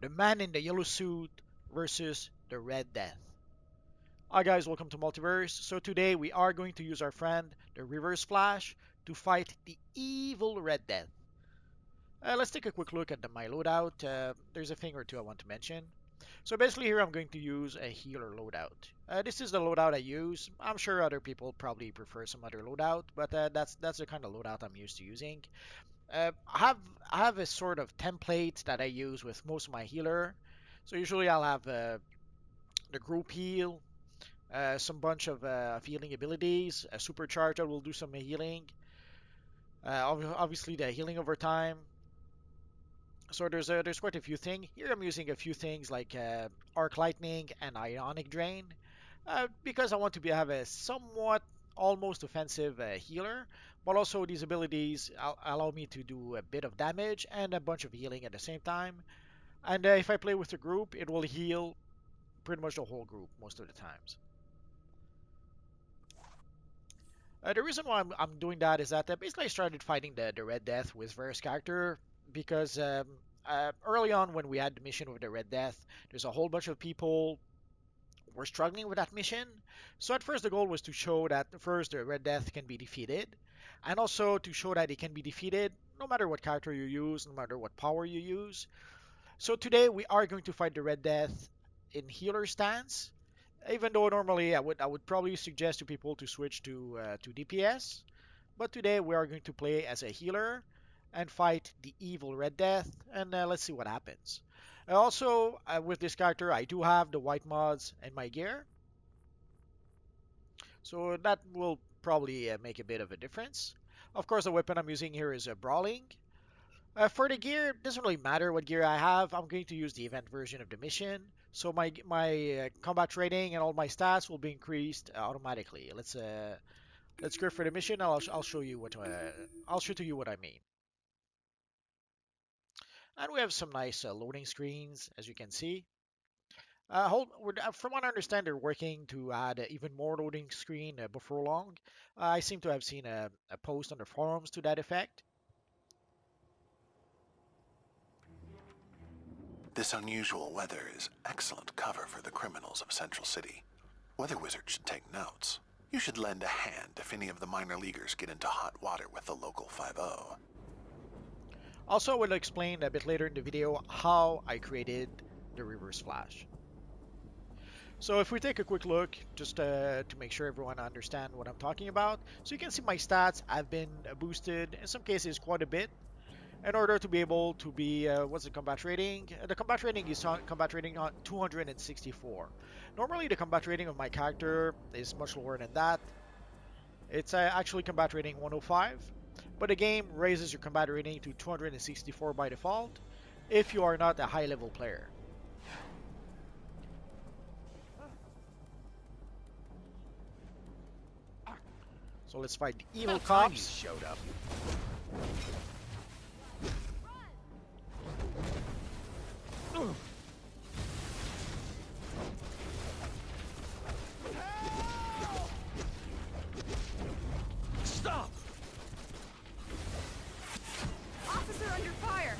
the man in the yellow suit versus the Red Death. Hi guys, welcome to Multiverse. So today we are going to use our friend, the Reverse Flash, to fight the evil Red Death. Let's take a quick look at my loadout. There's a thing or two I want to mention. So basically here I'm going to use a healer loadout. This is the loadout I use. I'm sure other people probably prefer some other loadout, but that's the kind of loadout I'm used to using. I have a sort of template that I use with most of my healer. So usually I'll have the group heal, some bunch of healing abilities, a supercharge that will do some healing. Obviously the healing over time. So there's quite a few things. Here I'm using a few things like Arc Lightning and Ionic Drain because I want to have a somewhat almost offensive healer, but also these abilities allow me to do a bit of damage and a bunch of healing at the same time. And if I play with a group, it will heal pretty much the whole group most of the times. The reason why I'm doing that is that basically I started fighting the Red Death with various character because early on when we had the mission with the Red Death, there's a whole bunch of people were struggling with that mission. So at first the goal was to show that first the Red Death can be defeated, and also to show that it can be defeated no matter what character you use, no matter what power you use. So today we are going to fight the Red Death in healer stance. Even though normally I would probably suggest to people to switch to DPS, but today we are going to play as a healer and fight the evil Red Death, and let's see what happens. Also, with this character, I do have the white mods in my gear, so that will probably make a bit of a difference. Of course, the weapon I'm using here is a brawling. For the gear, it doesn't really matter what gear I have. I'm going to use the event version of the mission, so my combat rating and all my stats will be increased automatically. Let's go for the mission. I'll show you what I'll show to you what I mean. And we have some nice loading screens, as you can see. From what I understand, they're working to add even more loading screen before long. I seem to have seen a post on the forums to that effect. This unusual weather is excellent cover for the criminals of Central City. Weather Wizard should take notes. You should lend a hand if any of the minor leaguers get into hot water with the local 5-0. Also, I will explain a bit later in the video how I created the Reverse Flash. So if we take a quick look, just to make sure everyone understand what I'm talking about, so you can see my stats have been boosted, in some cases quite a bit, in order to be able to be, what's the combat rating? The combat rating is combat rating on 264. Normally the combat rating of my character is much lower than that. It's actually combat rating 105, but the game raises your combat rating to 264 by default if you are not a high level player. So let's fight the evil cops. Showed up. Stop! Officer under fire!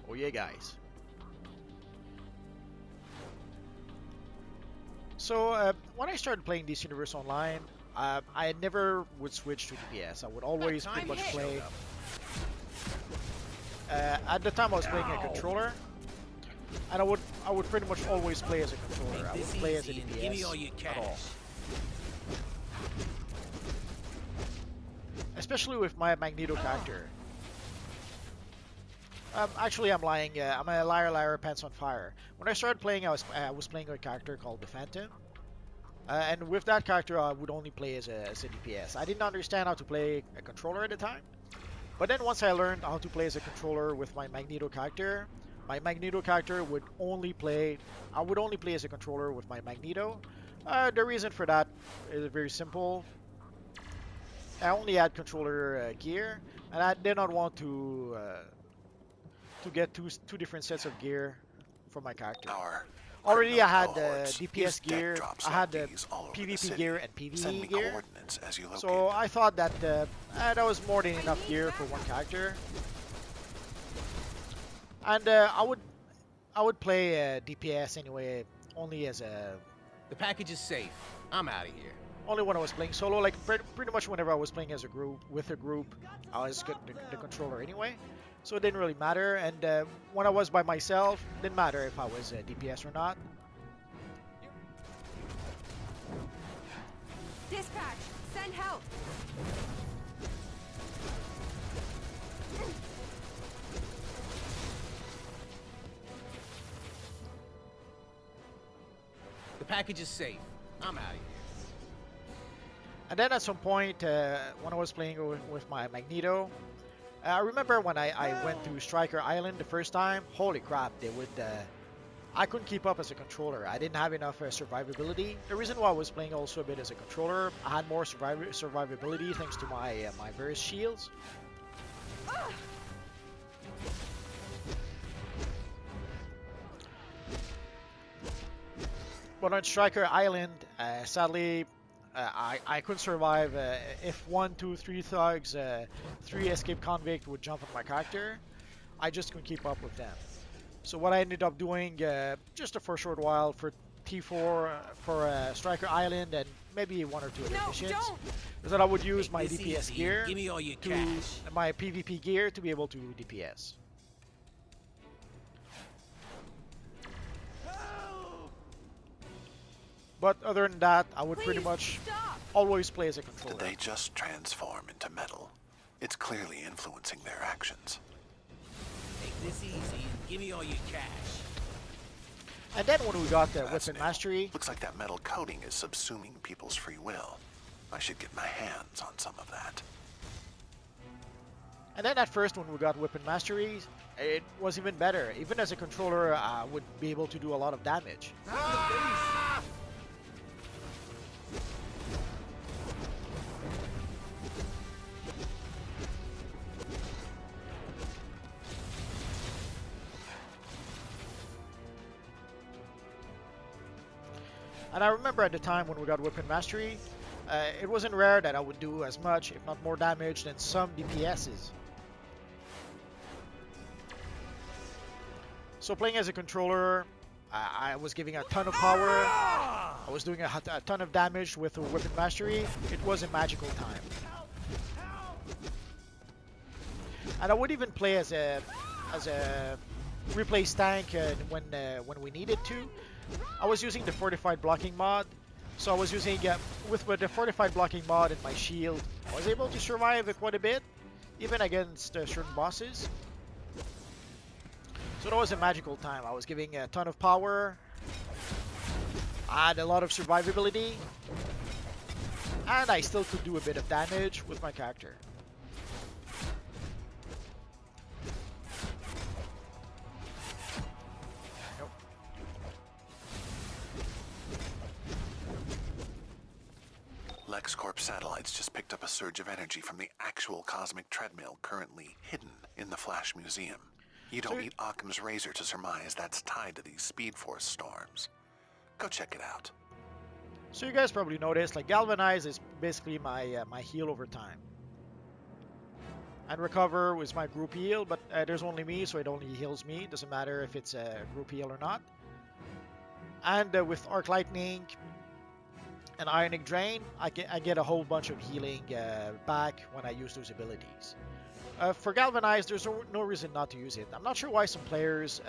Oh yeah, guys. So when I started playing DC Universe Online, I never would switch to DPS. I would always pretty much play. At the time, I was playing a controller, and I would pretty much always play as a controller. I wouldn't play as a DPS at all. Especially with my Magneto character. Actually, I'm lying. I'm a liar, pants on fire. When I started playing, I was playing a character called the Phantom, and with that character, I would only play as a DPS. I didn't understand how to play a controller at the time, but then once I learned how to play as a controller with my Magneto character would only play. I would only play as a controller with my Magneto. The reason for that is very simple. I only had controller gear, and I did not want to get two different sets of gear for my character. Our Already I had cohorts. DPS Use deck gear, drops I like had these all over the PvP city. gear and Send me PvE gear. coordinates as you locate So them. I thought that that was more than enough gear for one character. And I would play DPS anyway, only as a The package is safe. I'm out of here. only when I was playing solo. Like pretty much whenever I was playing as a group with a group, I was good the controller anyway. So it didn't really matter. And when I was by myself, didn't matter if I was DPS or not. Dispatch, send help. The package is safe. I'm out of here. And then at some point, when I was playing with my Magneto, I remember when I went to Striker Island the first time. Holy crap! They would. I couldn't keep up as a controller. I didn't have enough survivability. The reason why I was playing also a bit as a controller, I had more survivability thanks to my my various shields. But on Striker Island, sadly, I couldn't survive. If 1, 2, 3 thugs, 3 escape convict would jump on my character, I just couldn't keep up with them. So what I ended up doing, just for a short while, for T4, for Striker Island, and maybe 1 or 2 other No, missions, don't. is that I would use Take my this DPS easy. gear, Give me all your to cash. my PvP gear to be able to DPS. But other than that, I would pretty Please, much stop. always play as a Did controller. they just transform into metal? It's clearly influencing their actions. Take this easy and give me all your cash. And then when we got That's Weapon new. Mastery, Looks like that metal coating is subsuming people's free will. I should get my hands on some of that. and then at first when we got Weapon Mastery, it was even better. Even as a controller, I would be able to do a lot of damage. And I remember at the time when we got Weapon Mastery, it wasn't rare that I would do as much, if not more damage, than some DPSs. So playing as a controller, I was giving a ton of power. I was doing a ton of damage with Weapon Mastery. It was a magical time. And I would even play as a replace tank when we needed to. I was using the fortified blocking mod, so I was using with the fortified blocking mod and my shield, I was able to survive quite a bit, even against certain bosses. So that was a magical time. I was giving a ton of power, I had a lot of survivability, and I still could do a bit of damage with my character. LexCorp satellites just picked up a surge of energy from the actual cosmic treadmill currently hidden in the Flash Museum. You don't need Occam's razor to surmise that's tied to these Speed Force storms. Go check it out. So you guys probably noticed, like Galvanize is basically my my heal over time. And Recover was my group heal, but there's only me, so it only heals me. Doesn't matter if it's a group heal or not. And with Arc Lightning and Ionic Drain, I get a whole bunch of healing back when I use those abilities. For Galvanize, there's no reason not to use it. I'm not sure why some players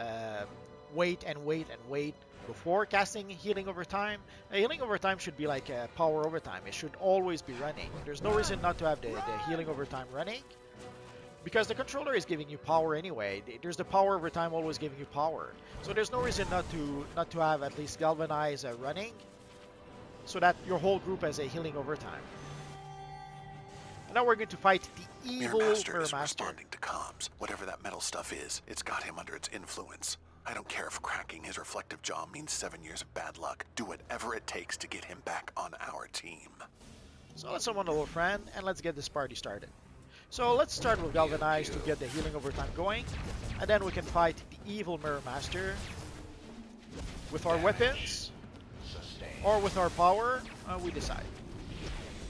wait and wait and wait before casting Healing Over Time. Healing Over Time should be like Power Over Time. It should always be running. There's no reason not to have the Healing Over Time running, because the controller is giving you power anyway. There's the Power Over Time always giving you power. So there's no reason not to have at least Galvanize running, so that your whole group has a Healing Over Time. And now we're going to fight the evil Mirror Master Mirror is Master. responding to comms. Whatever that metal stuff is, it's got him under its influence. I don't care if cracking his reflective jaw means 7 years of bad luck. Do whatever it takes to get him back on our team. So let's summon a little friend and let's get this party started. So let's start with Galvanize to get the Healing Over Time going, and then we can fight the evil Mirror Master. with our weapons or with our power, we decide.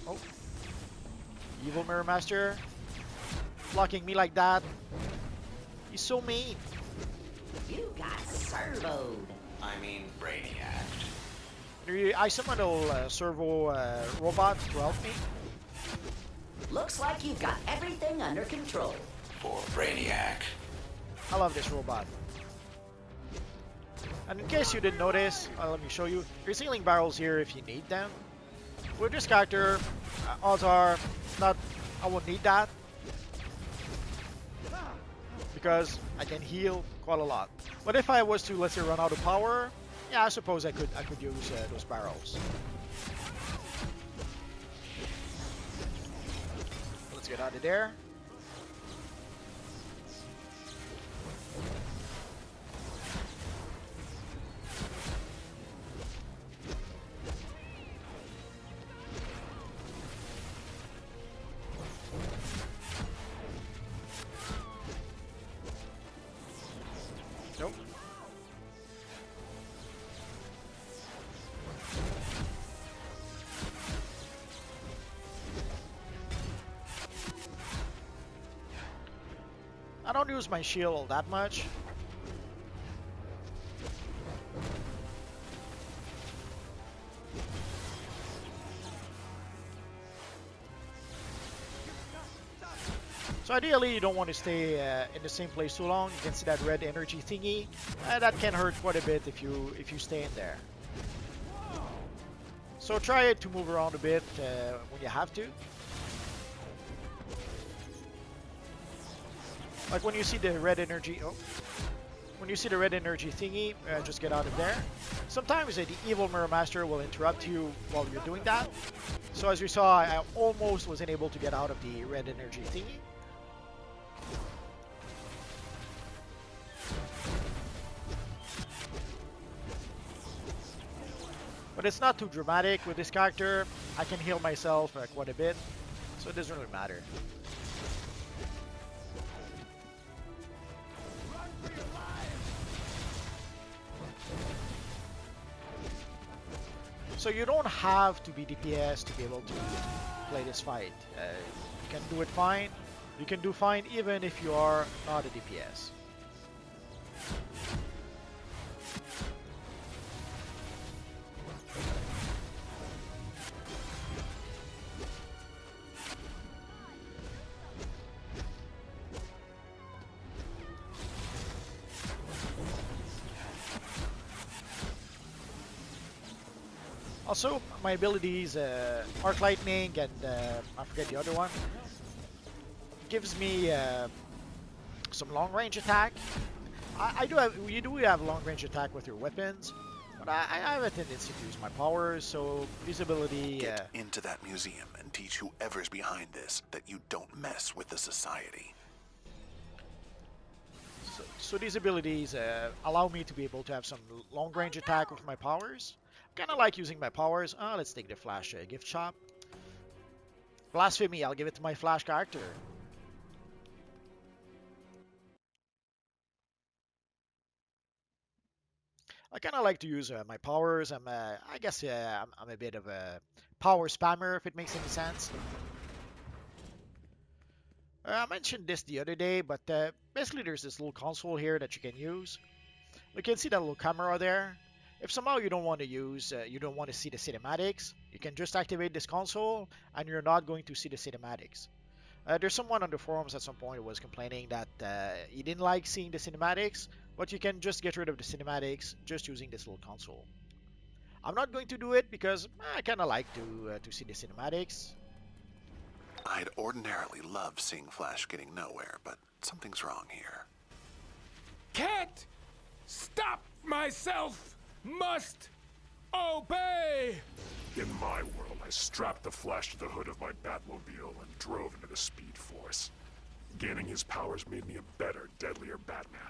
Oh, evil Mirror Master blocking me like that. He's so mean. You got servoed. I mean, Brainiac. I summoned a servo robot to help me. Looks like you've got everything under control. For Brainiac. I love this robot. And in case you didn't notice, let me show you. There's healing barrels here if you need them. With this character, odds are not. I won't need that because I can heal quite a lot. But if I was to, let's say, run out of power, yeah, I suppose I could use those barrels. Let's get out of there. Nope. I don't use my shield that much. So ideally, you don't want to stay in the same place too long. You can see that red energy thingy. That can hurt quite a bit if you stay in there. So try to move around a bit when you have to. Like when you see the red energy. Oh, when you see the red energy thingy, just get out of there. Sometimes the evil Mirror Master will interrupt you while you're doing that. So as you saw, I almost wasn't able to get out of the red energy thingy. But it's not too dramatic with this character. I can heal myself quite a bit, so it doesn't really matter. So you don't have to be DPS to be able to play this fight. You can do it fine. You can do fine even if you are not a DPS. Also, my abilities, Arc Lightning and I forget the other one, gives me some long range attack. You do have long range attack with your weapons, but I have a tendency to use my powers, so usability. Get into that museum and teach whoever's behind this that you don't mess with the society. So these abilities allow me to be able to have some long range attack with my powers. Kind of like using my powers. Let's take the Flash gift shop. Blasphemy, I'll give it to my Flash character. I kind of like to use my powers. I guess I'm a bit of a power spammer, if it makes any sense. I mentioned this the other day, but basically there's this little console here that you can use. You can see that little camera there. If somehow you don't want to use, you don't want to see the cinematics, you can just activate this console and you're not going to see the cinematics. There's someone on the forums at some point who was complaining that he didn't like seeing the cinematics, but you can just get rid of the cinematics just using this little console. I'm not going to do it because I kind of like to see the cinematics. I'd ordinarily love seeing Flash getting nowhere, but something's wrong here. Can't stop myself! Must obey! In my world, I strapped the Flash to the hood of my Batmobile and drove into the Speed Force. Gaining his powers made me a better, deadlier Batman,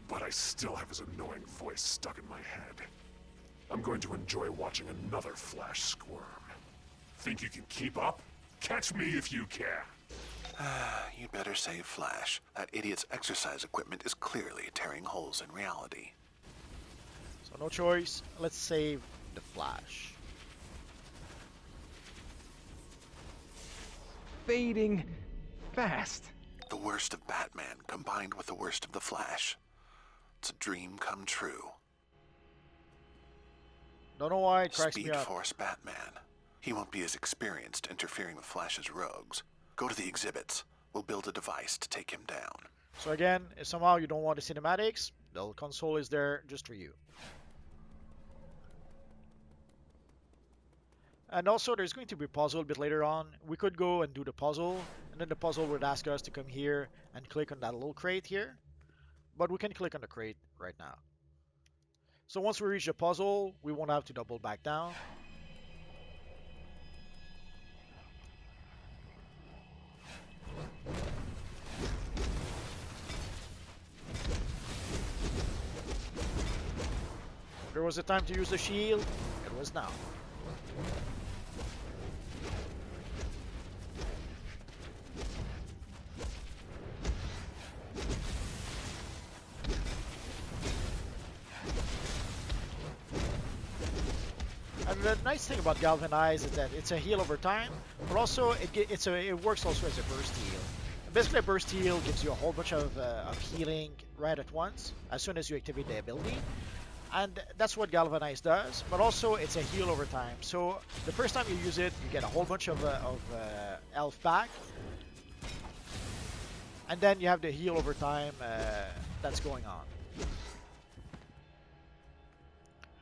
but I still have his annoying voice stuck in my head. I'm going to enjoy watching another Flash squirm. Think you can keep up? Catch me if you can! You'd better save Flash. That idiot's exercise equipment is clearly tearing holes in reality. So no choice. Let's save the Flash. Fading fast. The worst of Batman combined with the worst of the Flash. It's a dream come true. Don't know why it cracks me Speed up. Force Batman. He won't be as experienced interfering with Flash's rogues. Go to the exhibits. We'll build a device to take him down. So again, if somehow you don't want the cinematics, the console is there just for you. And also there's going to be a puzzle a bit later on. We could go and do the puzzle, and then the puzzle would ask us to come here and click on that little crate here. But we can click on the crate right now. So once we reach the puzzle, we won't have to double back down. There was a time to use the shield, it was now. And the nice thing about Galvanize is that it's a heal over time, but also it works also as a burst heal. Basically, a burst heal gives you a whole bunch of healing right at once as soon as you activate the ability. And that's what Galvanize does, but also it's a heal over time. So the first time you use it, you get a whole bunch of health back. And then you have the heal over time that's going on.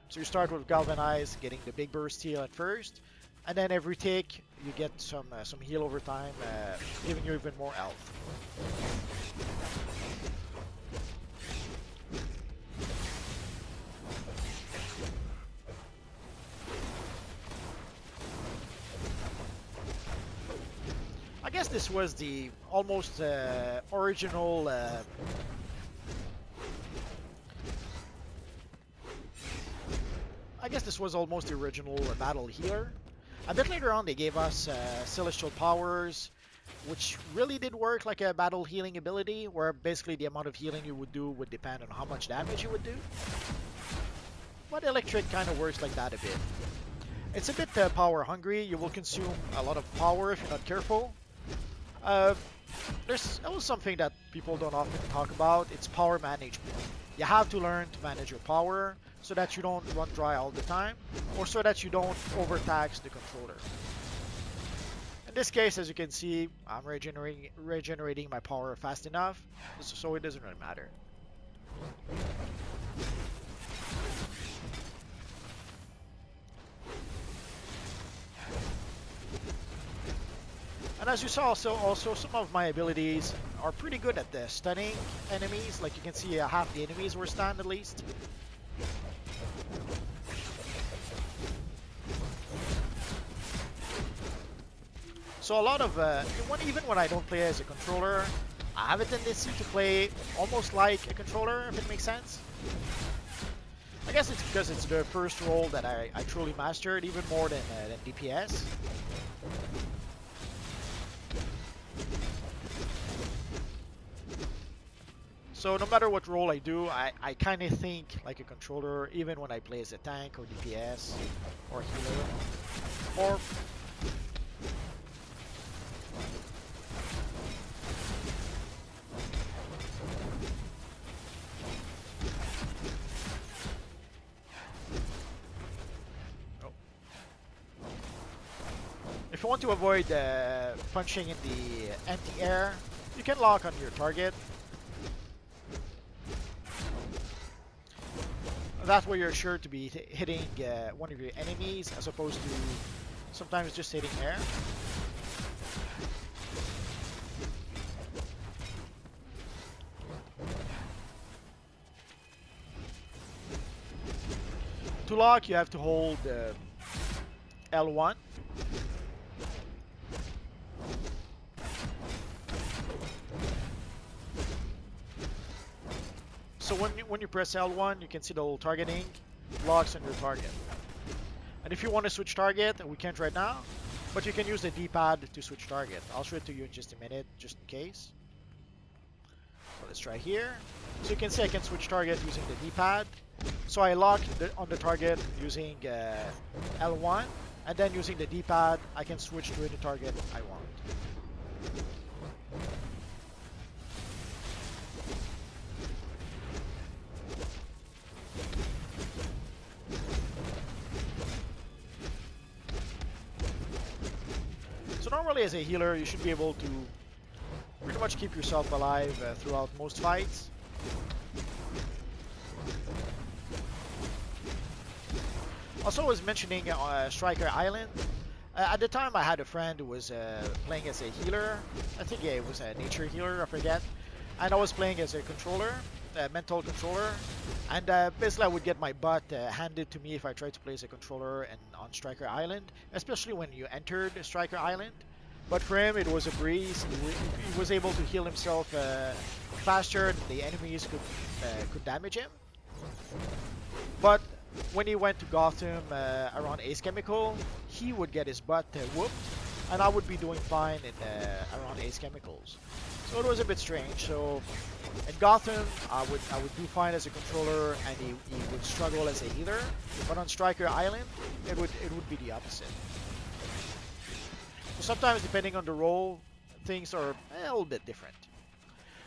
So you start with Galvanize, getting the big burst heal at first. And then every take, you get some heal over time, giving you even more health. I guess this was the almost original I guess this was almost the original battle healer. A bit later on they gave us celestial powers, which really did work like a battle healing ability, where basically the amount of healing you would do would depend on how much damage you would do. But electric kind of works like that a bit. It's a bit power hungry. You will consume a lot of power if you're not careful. There's always something that people don't often talk about. It's power management. You have to learn to manage your power so that you don't run dry all the time, or so that you don't overtax the controller. In this case, as you can see, I'm regenerating my power fast enough, so it doesn't really matter. And as you saw, also some of my abilities are pretty good at the stunning enemies. Like you can see, half the enemies were stunned at least. So a lot of, even when I don't play as a controller, I have a tendency to play almost like a controller, if it makes sense. I guess it's because it's the first role that I truly mastered, even more than DPS. So no matter what role I do, I kind of think like a controller, even when I play as a tank or DPS or healer. Or if you want to avoid punching in the empty air, you can lock on your target. That way you're sure to be hitting one of your enemies as opposed to sometimes just hitting air. To lock, you have to hold L1. So when you press L1, you can see the little targeting locks on your target. And if you want to switch target, we can't right now, but you can use the D-pad to switch target. I'll show it to you in just a minute, just in case. So let's try here. So you can see I can switch target using the D-pad. So I lock on the target using L1, and then using the D-pad, I can switch to the target I want. So normally as a healer, you should be able to pretty much keep yourself alive throughout most fights. Also, I was mentioning Striker Island. At the time, I had a friend who was playing as a healer. I think yeah, it was a nature healer, I forget. And I was playing as a controller, a mental controller. And basically, I would get my butt handed to me if I tried to play as a controller and on Striker Island, especially when you entered Striker Island. But for him, it was a breeze. He was able to heal himself faster than the enemies could damage him. But when he went to Gotham around Ace Chemical, he would get his butt whooped, and I would be doing fine in around Ace Chemicals. So it was a bit strange. So in Gotham, I would do fine as a controller, and he would struggle as a healer. But on Striker Island, it would be the opposite. So sometimes, depending on the role, things are a little bit different.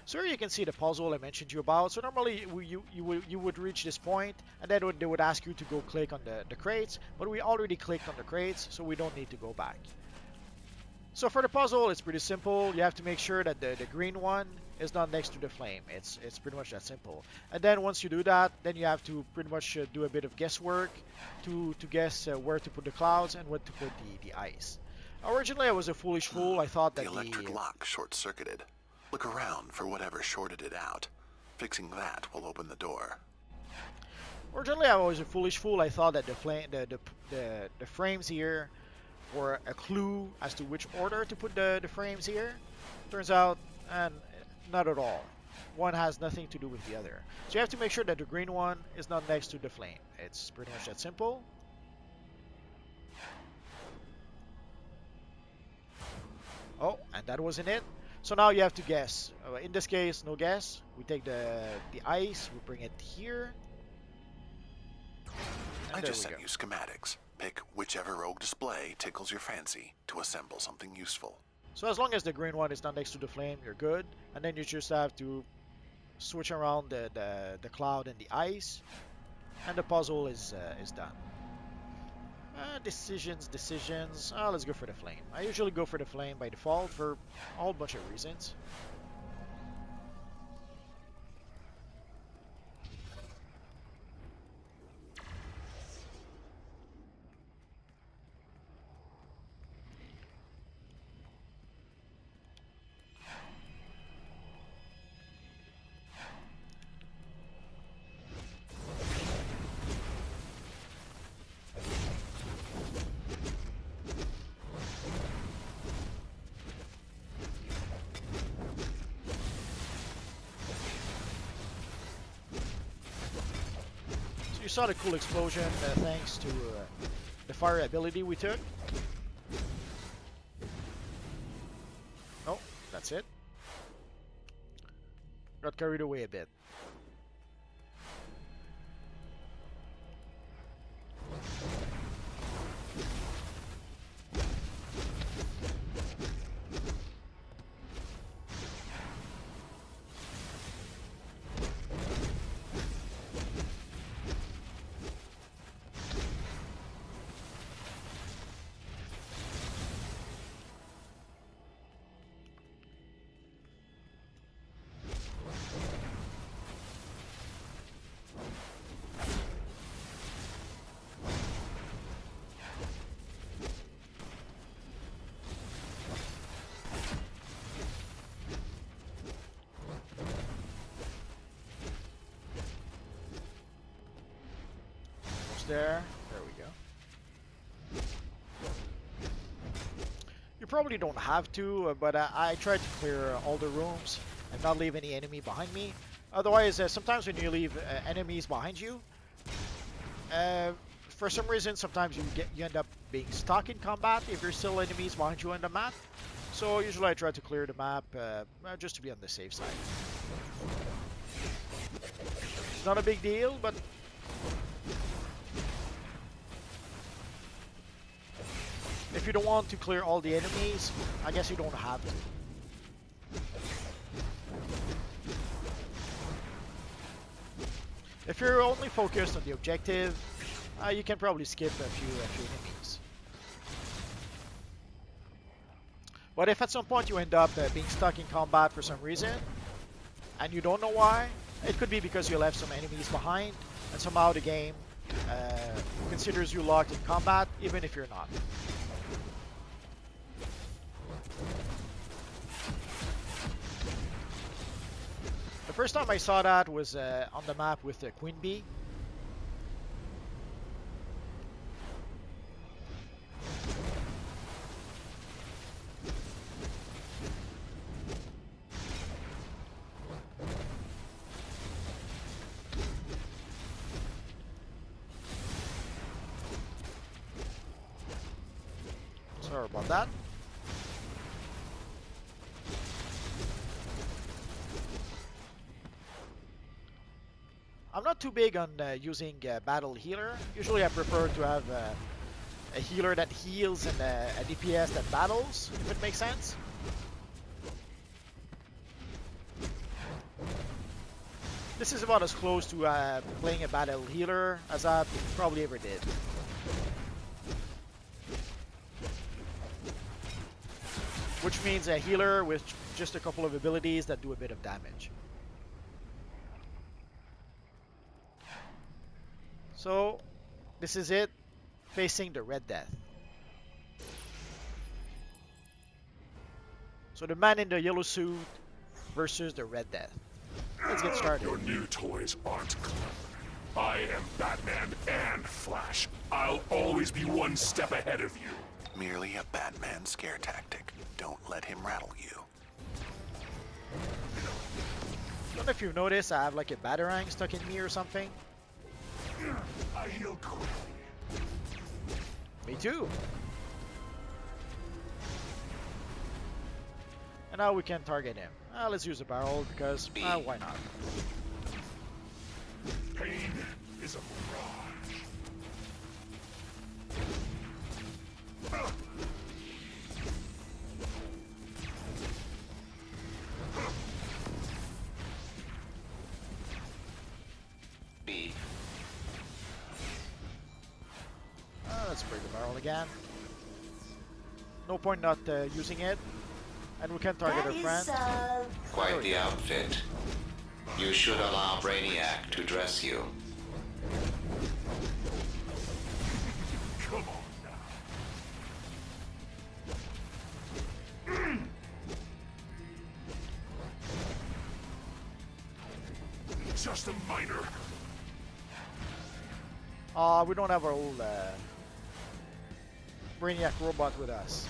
So here you can see the puzzle I mentioned to you about. So normally you would reach this point, and then they would ask you to go click on the crates, but we already clicked on the crates, so we don't need to go back. So for the puzzle, it's pretty simple. You have to make sure that the green one is not next to the flame. It's pretty much that simple. And then once you do that, then you have to pretty much do a bit of guesswork to guess where to put the clouds and where to put the ice. Originally, I was a foolish fool. I thought that the electric lock short-circuited. Look around for whatever shorted it out. Fixing that will open the door. Originally, I was a foolish fool. I thought that the frames here were a clue as to which order to put the frames here. Turns out, not at all. One has nothing to do with the other. So you have to make sure that the green one is not next to the flame. It's pretty much that simple. Oh, and that wasn't it. So now you have to guess. In this case, no guess. We take the ice, we bring it here. I just sent you schematics. Pick whichever rogue display tickles your fancy to assemble something useful. So as long as the green one is not next to the flame, you're good. And then you just have to switch around the cloud and the ice, and the puzzle is done. Decisions. Let's go for the flame. I usually go for the flame by default for a whole bunch of reasons. You saw the cool explosion thanks to the fire ability we took. Oh, that's it. Got carried away a bit. There we go. You probably don't have to, but I tried to clear all the rooms and not leave any enemy behind me. Otherwise, sometimes when you leave enemies behind you, for some reason, sometimes you end up being stuck in combat if there's still enemies behind you on the map. So usually I try to clear the map just to be on the safe side. It's not a big deal, but if you don't want to clear all the enemies, I guess you don't have to. If you're only focused on the objective, you can probably skip a few enemies. But if at some point you end up being stuck in combat for some reason, and you don't know why, it could be because you left some enemies behind, and somehow the game considers you locked in combat, even if you're not. The first time I saw that was on the map with the Queen Bee. Sorry about that. I'm not too big on using battle healer. Usually I prefer to have a healer that heals and a DPS that battles, if it makes sense. This is about as close to playing a battle healer as I probably ever did. Which means a healer with just a couple of abilities that do a bit of damage. So, this is it, facing the Red Death. So the man in the yellow suit versus the Red Death. Let's get started. Your new toys aren't clever. I am Batman and Flash. I'll always be one step ahead of you. Merely a Batman scare tactic. Don't let him rattle you. I don't know if you've noticed, I have like a batarang stuck in me or something. I heal quickly. Me too. And now we can target him. Let's use a barrel because why not? Pain is a mirage. Let's break the barrel again. No point not using it. And we can target our friend. Quite the outfit. You should allow Brainiac to dress you. Come on now. Just a minor. We don't have our old Brainiac robot with us.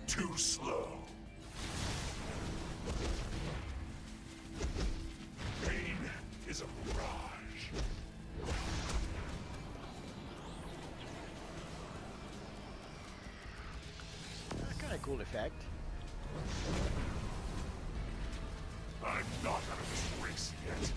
Too slow. Pain is a mirage. Kind of cool effect. I'm not out of this race yet.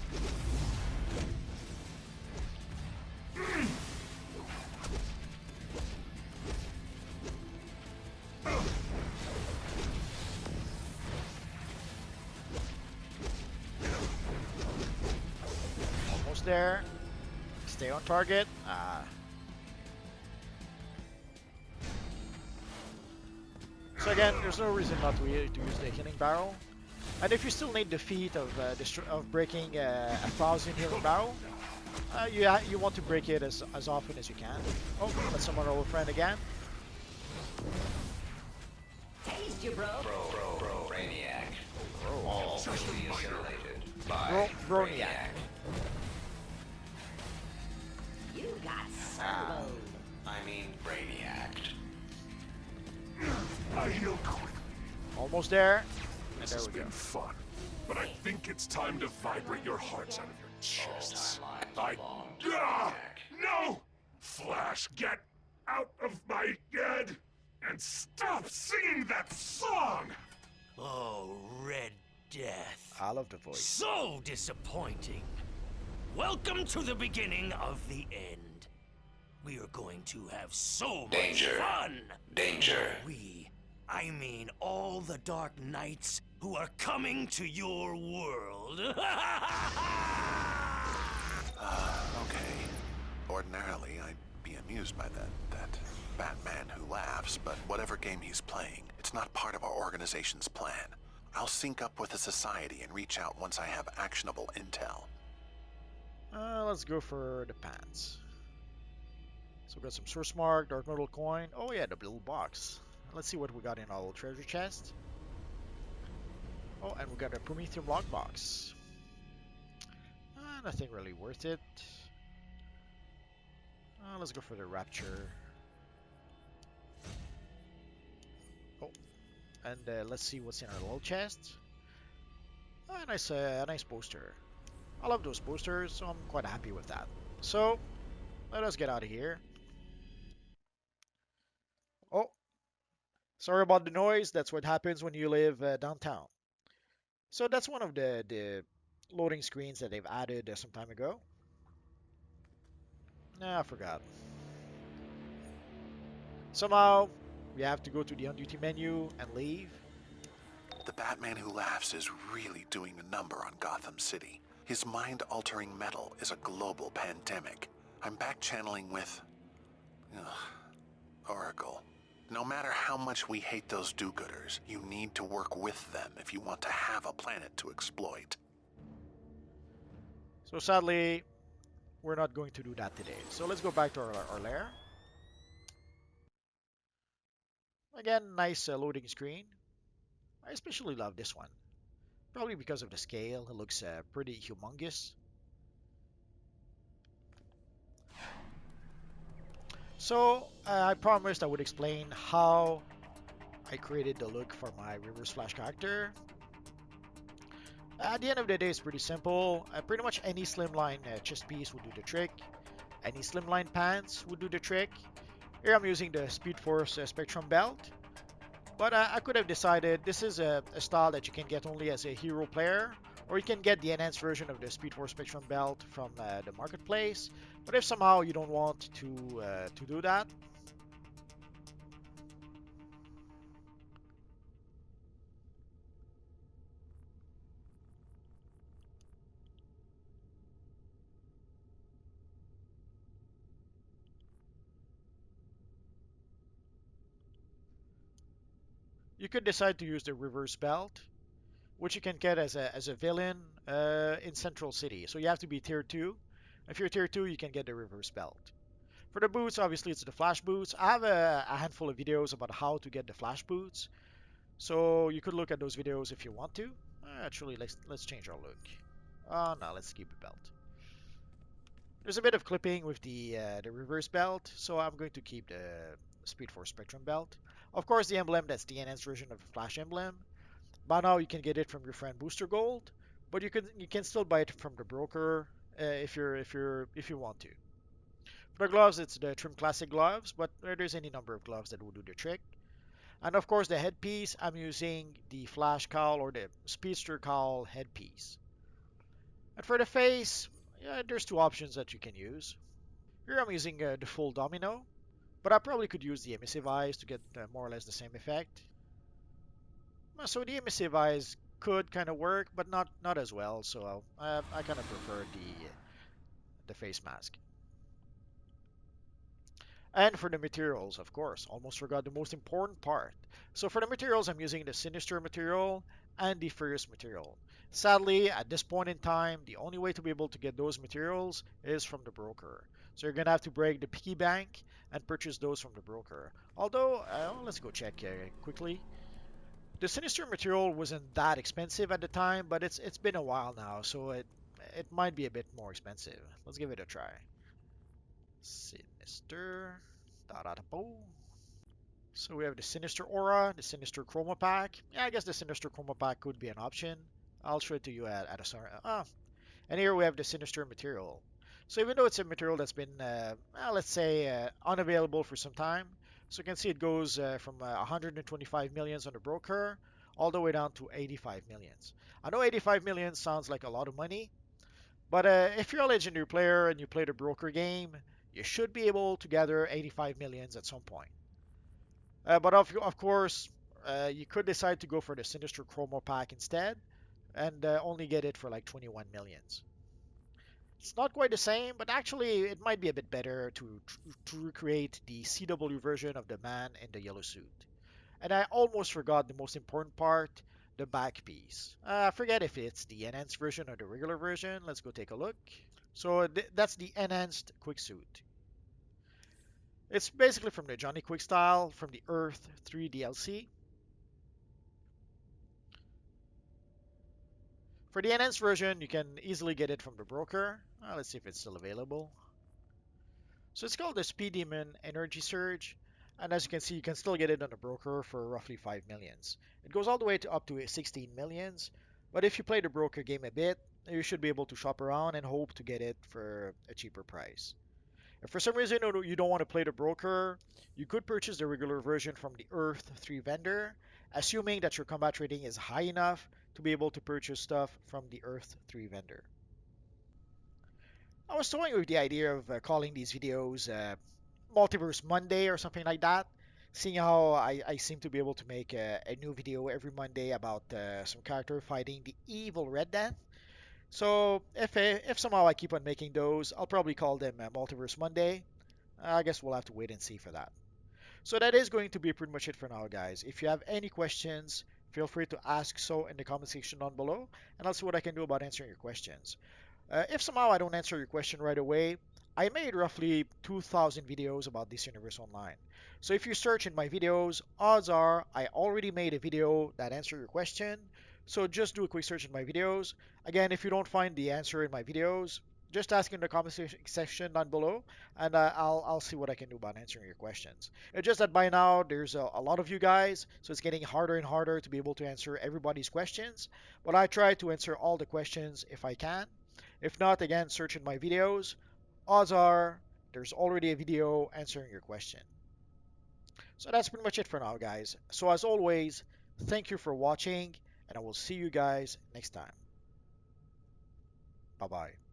Almost there. Stay on target. So again, there's no reason not to use the healing barrel. And if you still need the feat of breaking a 1,000 healing barrel, you want to break it as often as you can. Oh, that's someone old friend again. Taste you, bro. Bro, Brainiac. All will be assimilated by Broniac. You got servo. I mean Brainiac. I heal quickly. Almost there. And This there has we go. been fun, but I think it's time to vibrate your hearts out of your chests. No! Flash, get out of my head and stop singing that song! Oh, Red Death. I love the voice. So disappointing. Welcome to the beginning of the end. We are going to have so Danger. much fun. Danger. I mean all the Dark Knights who are coming to your world. Okay. Ordinarily, I'd be amused by that Batman who laughs, but whatever game he's playing, it's not part of our organization's plan. I'll sync up with the society and reach out once I have actionable intel. Let's go for the pants. So we got some source mark, dark metal coin. Oh yeah, the little box. Let's see what we got in our little treasure chest. Oh, and we got a Prometheum lockbox. Nothing really worth it. Let's go for the Rapture. Oh, and let's see what's in our little chest. A nice poster. I love those posters, so I'm quite happy with that. So, let us get out of here. Oh, sorry about the noise. That's what happens when you live downtown. So that's one of the loading screens that they've added some time ago. Nah, I forgot. Somehow, we have to go to the on-duty menu and leave. The Batman who laughs is really doing a number on Gotham City. His mind-altering metal is a global pandemic. I'm back channeling with... Oracle. No matter how much we hate those do-gooders, you need to work with them if you want to have a planet to exploit. So sadly, we're not going to do that today. So let's go back to our lair. Again, nice loading screen. I especially love this one. Probably because of the scale. It looks pretty humongous. So I promised I would explain how I created the look for my Reverse Flash character. At the end of the day, it's pretty simple. Pretty much any slimline chest piece would do the trick. Any slimline pants would do the trick. Here I'm using the Speed Force Spectrum belt. But I could have decided this is a style that you can get only as a hero player, or you can get the enhanced version of the Speed Force Spectrum belt from the marketplace. But if somehow you don't want to do that, you could decide to use the reverse belt, which you can get as a villain in Central City. So you have to be tier 2. If you're tier 2, you can get the reverse belt. For the boots, obviously it's the flash boots. I have a handful of videos about how to get the flash boots. So you could look at those videos if you want to. Actually, let's change our look. Oh no, let's keep the belt. There's a bit of clipping with the reverse belt, so I'm going to keep the Speed Force Spectrum belt. Of course, the emblem, that's the enhanced version of the Flash emblem. By now, you can get it from your friend Booster Gold, but you can still buy it from the broker if you want to. For the gloves, it's the Trim Classic gloves, but there's any number of gloves that will do the trick. And of course, the headpiece, I'm using the Flash cowl or the Speedster cowl headpiece. And for the face, yeah, there's two options that you can use. Here I'm using the full domino, but I probably could use the emissive eyes to get more or less the same effect. So the emissive eyes could kind of work, but not as well. So I kind of prefer the face mask. And for the materials, of course, almost forgot the most important part. So for the materials, I'm using the Sinister material and the Furious material. Sadly, at this point in time, the only way to be able to get those materials is from the broker. So you're gonna have to break the piggy bank and purchase those from the broker. Although, let's go check quickly. The Sinister material wasn't that expensive at the time, but it's been a while now, so it might be a bit more expensive. Let's give it a try. Sinister. Da da da boom. So we have the Sinister Aura, the Sinister Chroma Pack. Yeah, I guess the Sinister Chroma Pack could be an option. I'll show it to you at a start. And here we have the Sinister material. So even though it's a material that's been, let's say, unavailable for some time, so you can see it goes from 125 millions on the broker all the way down to 85 millions. I know 85 million sounds like a lot of money, but if you're a legendary player and you play the broker game, you should be able to gather 85 millions at some point. But of course, you could decide to go for the Sinister Chromo pack instead and only get it for like 21 millions. It's not quite the same, but actually it might be a bit better to recreate the CW version of the man in the yellow suit. And I almost forgot the most important part, the back piece. I forget if it's the enhanced version or the regular version. Let's go take a look. So that's the enhanced quick suit. It's basically from the Johnny Quick style from the Earth 3 DLC. For the enhanced version, you can easily get it from the broker. Let's see if it's still available. So it's called the Speed Demon Energy Surge. And as you can see, you can still get it on the broker for roughly 5 millions. It goes all the way to up to 16 millions. But if you play the broker game a bit, you should be able to shop around and hope to get it for a cheaper price. If for some reason you don't want to play the broker, you could purchase the regular version from the Earth 3 vendor, assuming that your combat rating is high enough to be able to purchase stuff from the Earth 3 vendor. I was toying with the idea of calling these videos Multiverse Monday or something like that, seeing how I seem to be able to make a new video every Monday about some character fighting the evil Red Death. So if somehow I keep on making those, I'll probably call them Multiverse Monday. I guess we'll have to wait and see for that. So that is going to be pretty much it for now, guys. If you have any questions, feel free to ask so in the comment section down below, and I'll see what I can do about answering your questions. If somehow I don't answer your question right away, I made roughly 2,000 videos about this universe online. So if you search in my videos, odds are I already made a video that answered your question. So just do a quick search in my videos. Again, if you don't find the answer in my videos, just ask in the comment section down below, and I'll see what I can do about answering your questions. It's just that by now there's a lot of you guys, so it's getting harder and harder to be able to answer everybody's questions. But I try to answer all the questions if I can. If not, again, search in my videos. Odds are there's already a video answering your question. So that's pretty much it for now, guys. So as always, thank you for watching, and I will see you guys next time. Bye-bye.